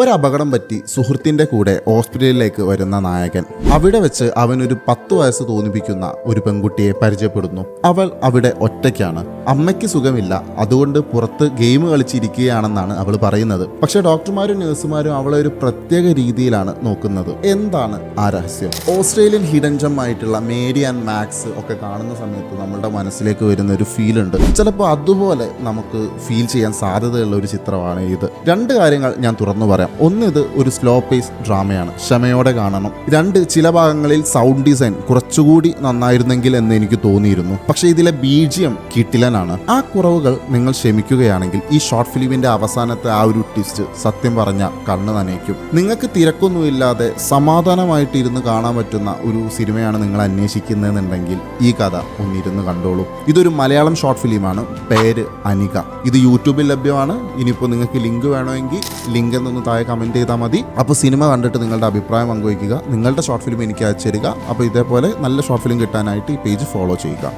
ഒരു അപകടം പറ്റി സുഹൃത്തിൻ്റെ കൂടെ ഹോസ്പിറ്റലിലേക്ക് വരുന്ന നായകൻ അവിടെ വെച്ച് അവനൊരു 10 വയസ്സ് തോന്നിപ്പിക്കുന്ന ഒരു പെൺകുട്ടിയെ പരിചയപ്പെടുന്നു. അവൾ അവിടെ ഒറ്റയ്ക്കാണ്. അമ്മയ്ക്ക് സുഖമില്ല, അതുകൊണ്ട് പുറത്ത് ഗെയിം കളിച്ചിരിക്കുകയാണെന്നാണ് അവൾ പറയുന്നത്. പക്ഷെ ഡോക്ടർമാരും നഴ്സുമാരും അവളെ ഒരു പ്രത്യേക രീതിയിലാണ് നോക്കുന്നത്. എന്താണ് ആ രഹസ്യം? ഓസ്ട്രേലിയൻ ഹിഡൻ ജം ആയിട്ടുള്ള മേരി ആൻഡ് മാക്സ് ഒക്കെ കാണുന്ന സമയത്ത് നമ്മളുടെ മനസ്സിലേക്ക് വരുന്ന ഒരു ഫീൽ ഉണ്ട്. ചിലപ്പോൾ അതുപോലെ നമുക്ക് ഫീൽ ചെയ്യാൻ സാധ്യതയുള്ള ഒരു ചിത്രമാണ് ഇത്. രണ്ട് കാര്യങ്ങൾ ഞാൻ തുറന്നു പറയാം. ഒന്ന്, ഇത് ഒരു സ്ലോ പേസ് ഡ്രാമയാണ്, ക്ഷമയോടെ കാണണം. രണ്ട്, ചില ഭാഗങ്ങളിൽ സൗണ്ട് ഡിസൈൻ കുറച്ചുകൂടി നന്നായിരുന്നെങ്കിൽ എന്ന് എനിക്ക് തോന്നിയിരുന്നു. പക്ഷെ ഇതിലെ BGM കിട്ടിലനാണ്. ആ കുറവുകൾ നിങ്ങൾ ക്ഷമിക്കുകയാണെങ്കിൽ ഈ ഷോർട്ട് ഫിലിമിന്റെ അവസാനത്തെ ആ ഒരു ട്വിസ്റ്റ് സത്യം പറഞ്ഞ കണ്ണ് നനയ്ക്കും. നിങ്ങൾക്ക് തിരക്കൊന്നുമില്ലാതെ സമാധാനമായിട്ട് ഇരുന്ന് കാണാൻ പറ്റുന്ന ഒരു സിനിമയാണ് നിങ്ങൾ അന്വേഷിക്കുന്നതെന്നുണ്ടെങ്കിൽ ഈ കഥ ഒന്നിരുന്ന് കണ്ടോളൂ. ഇതൊരു മലയാളം ഷോർട്ട് ഫിലിമാണ്. പേര് അനിക. ഇത് യൂട്യൂബിൽ ലഭ്യമാണ്. ഇനിയിപ്പോൾ നിങ്ങൾക്ക് ലിങ്ക് വേണമെങ്കിൽ ലിങ്ക് എന്നൊന്ന് താഴെ കമൻറ്റ് ചെയ്താൽ മതി. അപ്പോൾ സിനിമ കണ്ടിട്ട് നിങ്ങളുടെ അഭിപ്രായം പങ്കുവയ്ക്കുക. നിങ്ങളുടെ ഷോർട്ട് ഫിലിം എനിക്ക് അയച്ചു തരിക. അപ്പോൾ ഇതേപോലെ നല്ല ഷോർട്ട് ഫിലിം കിട്ടാനായിട്ട് ഈ പേജ് ഫോളോ ചെയ്യുക.